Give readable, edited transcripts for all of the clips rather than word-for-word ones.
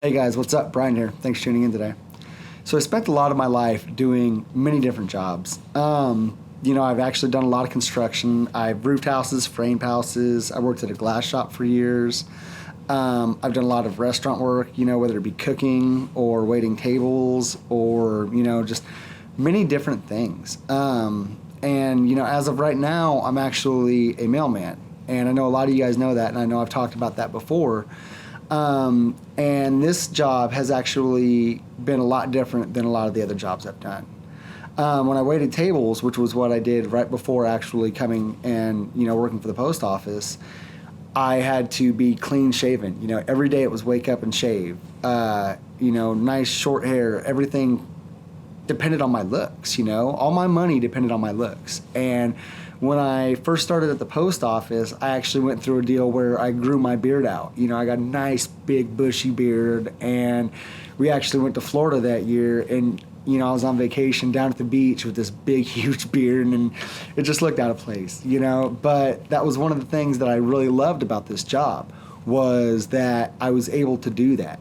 Hey guys, what's up? Bryan here. Thanks for tuning in today. So I spent a lot of my life doing many different jobs. I've actually done a lot of construction. I've roofed houses, framed houses. I worked at a glass shop for years. I've done a lot of restaurant work, whether it be cooking or waiting tables or, just many different things. As of right now, I'm actually a mailman. And I know a lot of you guys know that, and I know I've talked about that before. And this job has actually been a lot different than a lot of the other jobs I've done. When I waited tables, which was what I did right before actually coming and, working for the post office, I had to be clean shaven. Every day it was wake up and shave. Nice short hair, everything depended on my looks, all my money depended on my looks. And when I first started at the post office, I actually went through a deal where I grew my beard out. I got a nice big bushy beard, and we actually went to Florida that year, and I was on vacation down at the beach with this big huge beard, and it just looked out of place, but that was one of the things that I really loved about this job, was that I was able to do that,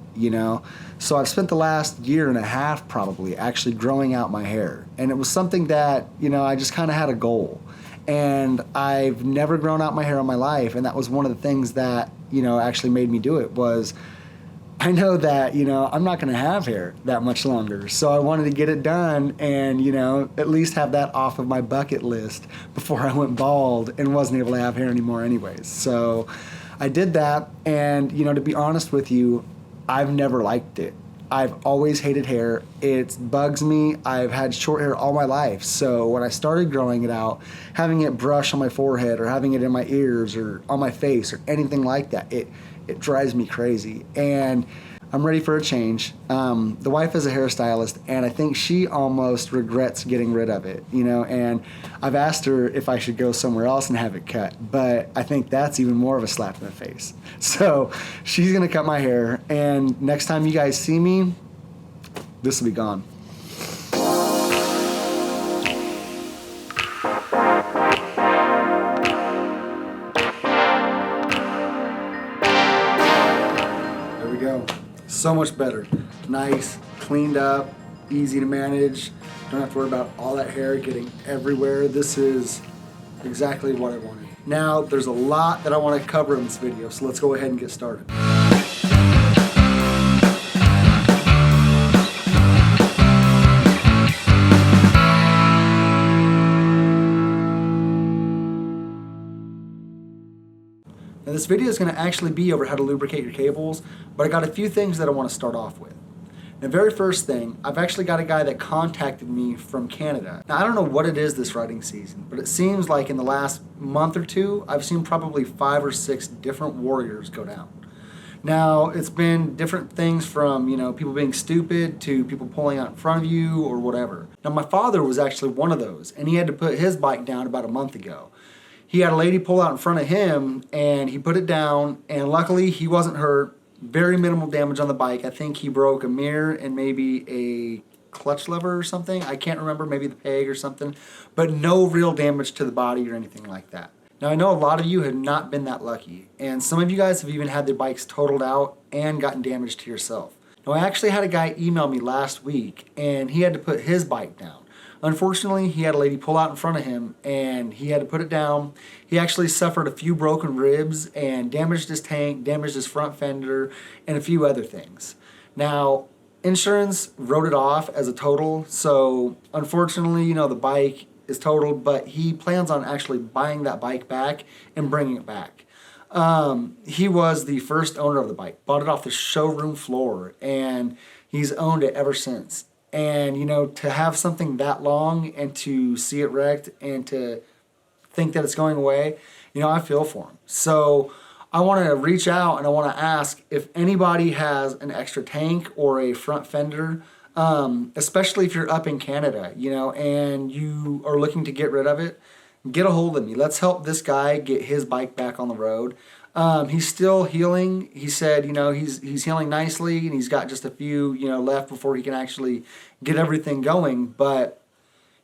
So I've spent the last year and a half probably actually growing out my hair, and it was something that, I just kind of had a goal. And I've never grown out my hair in my life, and that was one of the things that, actually made me do it. Was I know that, I'm not going to have hair that much longer, so I wanted to get it done and, at least have that off of my bucket list before I went bald and wasn't able to have hair anymore anyways. So I did that, and, to be honest with you, I've never liked it. I've always hated hair. It bugs me. I've had short hair all my life. So when I started growing it out, having it brush on my forehead or having it in my ears or on my face or anything like that, it drives me crazy. And I'm ready for a change. The wife is a hairstylist, and I think she almost regrets getting rid of it, and I've asked her if I should go somewhere else and have it cut, but I think that's even more of a slap in the face. So she's gonna cut my hair, and next time you guys see me, this will be gone. There we go. So much better. Nice, cleaned up, easy to manage. Don't have to worry about all that hair getting everywhere. This is exactly what I wanted. Now, there's a lot that I want to cover in this video, so let's go ahead and get started. Now this video is going to actually be over how to lubricate your cables, but I got a few things that I want to start off with. The very first thing, I've actually got a guy that contacted me from Canada. Now I don't know what it is this riding season, but it seems like in the last month or two, I've seen probably 5 or 6 different warriors go down. Now it's been different things from, people being stupid to people pulling out in front of you or whatever. Now my father was actually one of those, and he had to put his bike down about a month ago. He had a lady pull out in front of him, and he put it down, and luckily he wasn't hurt. Very minimal damage on the bike. I think he broke a mirror and maybe a clutch lever or something. I can't remember, maybe the peg or something, but no real damage to the body or anything like that. Now I know a lot of you have not been that lucky, and some of you guys have even had their bikes totaled out and gotten damage to yourself. Now I actually had a guy email me last week, and he had to put his bike down. Unfortunately, he had a lady pull out in front of him, and he had to put it down. He actually suffered a few broken ribs and damaged his tank, damaged his front fender, and a few other things. Now, insurance wrote it off as a total, so unfortunately, the bike is totaled, but he plans on actually buying that bike back and bringing it back. He was the first owner of the bike, bought it off the showroom floor, and he's owned it ever since. And, to have something that long and to see it wrecked and to think that it's going away, I feel for him. So I want to reach out and I want to ask if anybody has an extra tank or a front fender, especially if you're up in Canada, and you are looking to get rid of it, get a hold of me. Let's help this guy get his bike back on the road. He's still healing. He said, he's healing nicely, and he's got just a few, left before he can actually get everything going. But,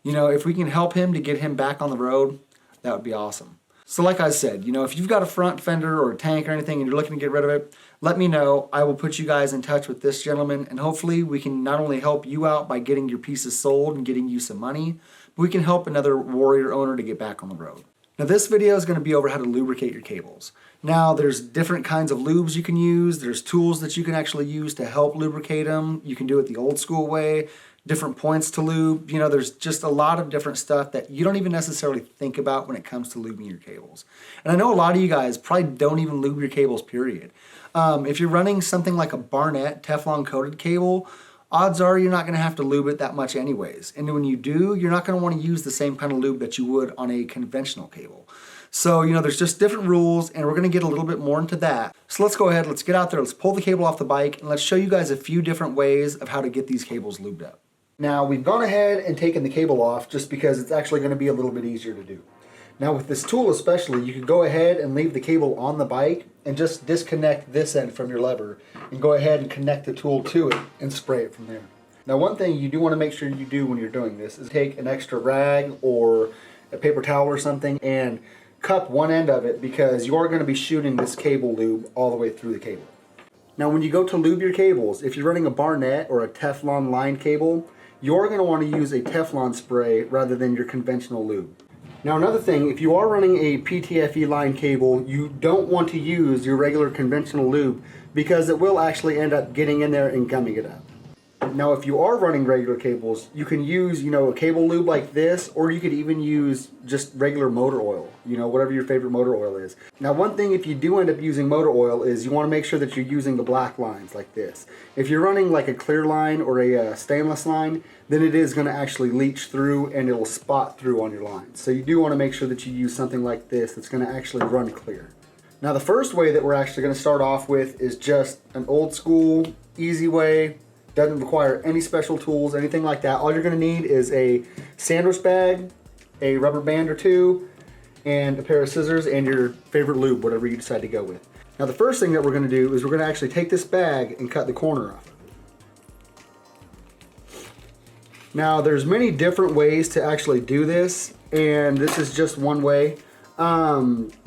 if we can help him to get him back on the road, that would be awesome. So like I said, if you've got a front fender or a tank or anything and you're looking to get rid of it, let me know. I will put you guys in touch with this gentleman, and hopefully we can not only help you out by getting your pieces sold and getting you some money, but we can help another Warrior owner to get back on the road. Now this video is going to be over how to lubricate your cables. Now there's different kinds of lubes you can use. There's tools that you can actually use to help lubricate them. You can do it the old school way, different points to lube. You know, there's just a lot of different stuff that you don't even necessarily think about when it comes to lubing your cables. And I know a lot of you guys probably don't even lube your cables, period. If you're running something like a Barnett Teflon coated cable, odds are you're not going to have to lube it that much anyways. And when you do, you're not going to want to use the same kind of lube that you would on a conventional cable. So, you know, there's just different rules, and we're going to get a little bit more into that. So let's go ahead, let's get out there, let's pull the cable off the bike, and let's show you guys a few different ways of how to get these cables lubed up. Now, we've gone ahead and taken the cable off just because it's actually going to be a little bit easier to do. Now, with this tool especially, you can go ahead and leave the cable on the bike and just disconnect this end from your lever and go ahead and connect the tool to it and spray it from there. Now, one thing you do want to make sure you do when you're doing this is take an extra rag or a paper towel or something and cup one end of it, because you are going to be shooting this cable lube all the way through the cable. Now, when you go to lube your cables, if you're running a Barnett or a Teflon line cable, you're going to want to use a Teflon spray rather than your conventional lube. Now, another thing, if you are running a PTFE line cable, you don't want to use your regular conventional lube because it will actually end up getting in there and gumming it up. Now, if you are running regular cables, you can use, a cable lube like this, or you could even use just regular motor oil, whatever your favorite motor oil is. Now, one thing, if you do end up using motor oil, is you want to make sure that you're using the black lines like this. If you're running like a clear line or a stainless line, then it is going to actually leach through and it will spot through on your lines. So you do want to make sure that you use something like this that's going to actually run clear. Now, the first way that we're actually going to start off with is just an old school, easy way. Doesn't require any special tools, anything like that. All you're going to need is a sandwich bag, a rubber band or two, and a pair of scissors and your favorite lube, whatever you decide to go with. Now, the first thing that we're going to do is we're going to actually take this bag and cut the corner off. Now, there's many different ways to actually do this, and this is just one way.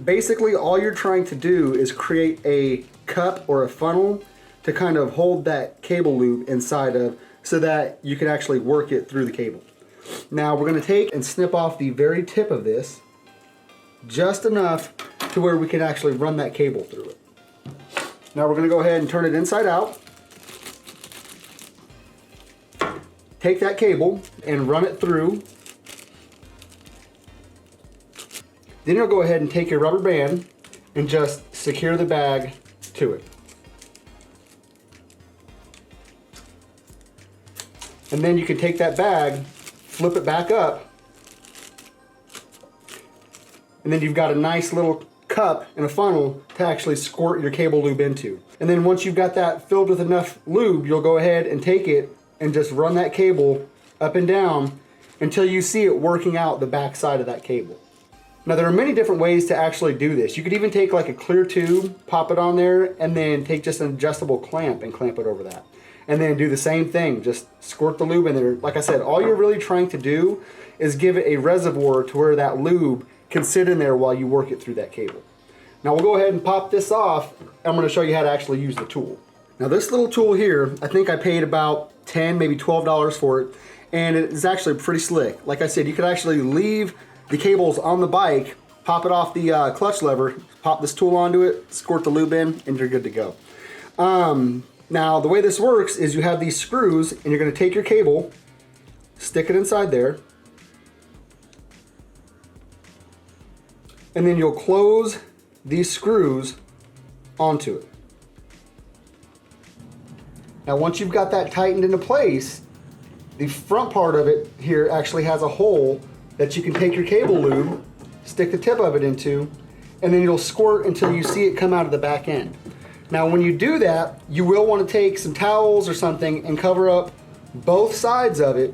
Basically, all you're trying to do is create a cup or a funnel to kind of hold that cable lube inside of, so that you can actually work it through the cable. Now, we're going to take and snip off the very tip of this, just enough to where we can actually run that cable through it. Now, we're going to go ahead and turn it inside out. Take that cable and run it through. Then you'll go ahead and take your rubber band and just secure the bag to it. And then you can take that bag, flip it back up, and then you've got a nice little cup and a funnel to actually squirt your cable lube into. And then once you've got that filled with enough lube, you'll go ahead and take it and just run that cable up and down until you see it working out the back side of that cable. Now, there are many different ways to actually do this. You could even take like a clear tube, pop it on there, and then take just an adjustable clamp and clamp it over that. And then do the same thing, just squirt the lube in there. Like I said, all you're really trying to do is give it a reservoir to where that lube can sit in there while you work it through that cable. Now, we'll go ahead and pop this off. I'm going to show you how to actually use the tool. Now, this little tool here, I think I paid about $10, maybe $12 for it, and it's actually pretty slick. Like I said, you could actually leave the cables on the bike, pop it off the clutch lever, pop this tool onto it, squirt the lube in, and you're good to go. Now, the way this works is you have these screws, and you're going to take your cable, stick it inside there, and then you'll close these screws onto it. Now, once you've got that tightened into place, the front part of it here actually has a hole that you can take your cable lube, stick the tip of it into, and then you'll squirt until you see it come out of the back end. Now, when you do that, you will want to take some towels or something and cover up both sides of it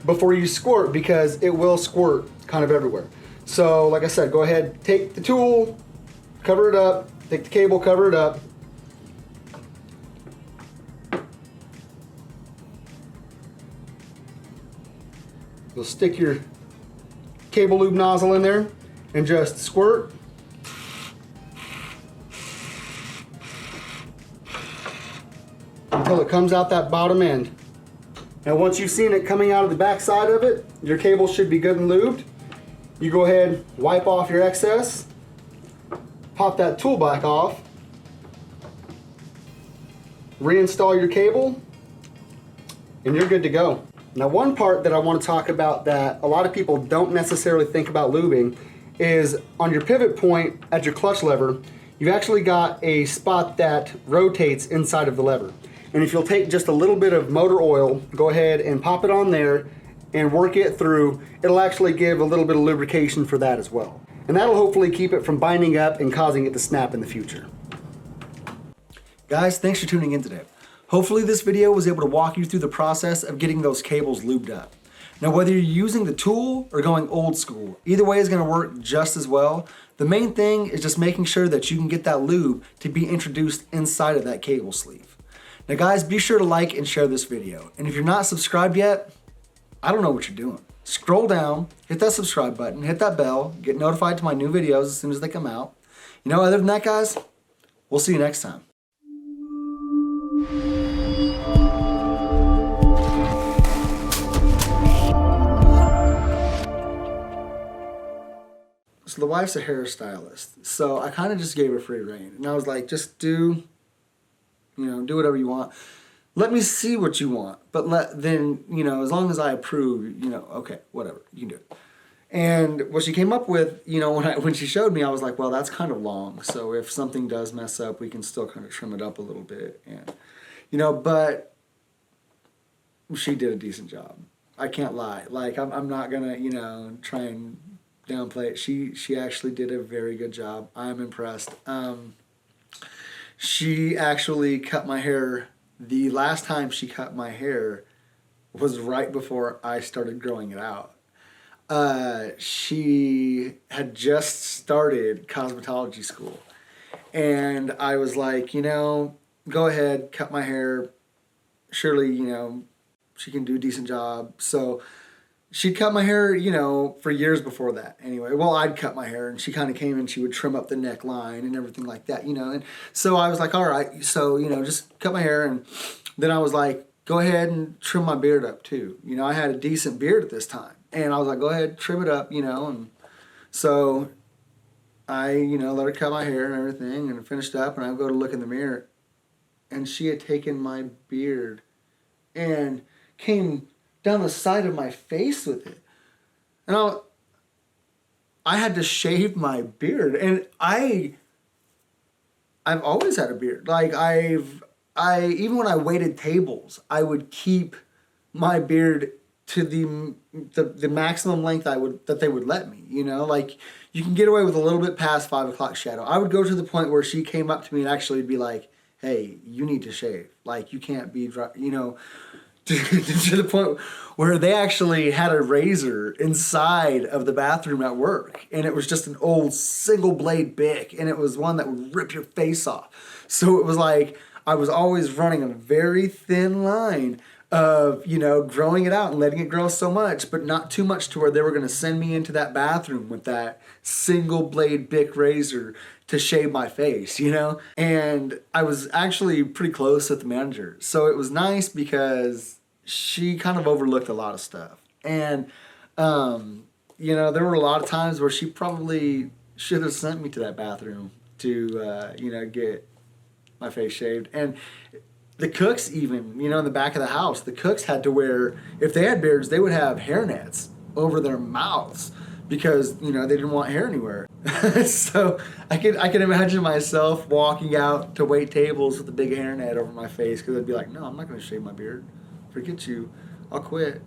before you squirt, because it will squirt kind of everywhere. So, like I said, go ahead, take the tool, cover it up, take the cable, cover it up. You'll stick your cable lube nozzle in there and just squirt. it comes out that bottom end. Now once you've seen it coming out of the back side of it, your cable should be good and lubed. You go ahead, wipe off your excess, pop that tool back off, reinstall your cable, and you're good to go. Now one part that I want to talk about that a lot of people don't necessarily think about lubing is on your pivot point at your clutch lever, you've actually got a spot that rotates inside of the lever. And if you'll take just a little bit of motor oil, go ahead and pop it on there and work it through, it'll actually give a little bit of lubrication for that as well. And that'll hopefully keep it from binding up and causing it to snap in the future. Guys, thanks for tuning in today. Hopefully this video was able to walk you through the process of getting those cables lubed up. Now whether you're using the tool or going old school, either way is going to work just as well. The main thing is just making sure that you can get that lube to be introduced inside of that cable sleeve. Now guys, be sure to like and share this video. And if you're not subscribed yet, I don't know what you're doing. Scroll down, hit that subscribe button, hit that bell, get notified to my new videos as soon as they come out. You know, other than that guys, we'll see you next time. So the wife's a hairstylist, so I kind of just gave her free rein. And I was like, just do whatever you want. Let me see what you want, but then, as long as I approve, okay, whatever, you can do it. And what she came up with, when she showed me, I was like, well, that's kind of long. So if something does mess up, we can still kind of trim it up a little bit. And, but she did a decent job. I can't lie. Like, I'm not gonna, try and downplay it. She actually did a very good job. I'm impressed. She actually cut my hair. The last time she cut my hair was right before I started growing it out. She had just started cosmetology school. And I was like, go ahead, cut my hair. Surely, she can do a decent job. So she'd cut my hair, for years before that. Anyway, well, I'd cut my hair, and she kind of came and she would trim up the neckline and everything like that, And so I was like, all right, so, just cut my hair. And then I was like, go ahead and trim my beard up too. I had a decent beard at this time. And I was like, go ahead, trim it up, And so I, let her cut my hair and everything and finished up. And I go to look in the mirror, and she had taken my beard and came down the side of my face with it. And I had to shave my beard. And I've always had a beard. Like even when I waited tables, I would keep my beard to the maximum length that they would let me, like you can get away with a little bit past 5 o'clock shadow. I would go to the point where she came up to me and actually be like, hey, you need to shave. Like you can't be dry, to the point where they actually had a razor inside of the bathroom at work, and it was just an old single blade Bic, and it was one that would rip your face off. So it was like I was always running a very thin line of, growing it out and letting it grow so much, but not too much to where they were going to send me into that bathroom with that single blade Bic razor to shave my face, And I was actually pretty close with the manager. So it was nice because she kind of overlooked a lot of stuff. And, there were a lot of times where she probably should have sent me to that bathroom to, get my face shaved. And the cooks even, in the back of the house, the cooks had to wear, if they had beards, they would have hairnets over their mouths because, they didn't want hair anywhere. So I could imagine myself walking out to wait tables with a big hairnet over my face because I'd be like, no, I'm not going to shave my beard. Forget you. I'll quit.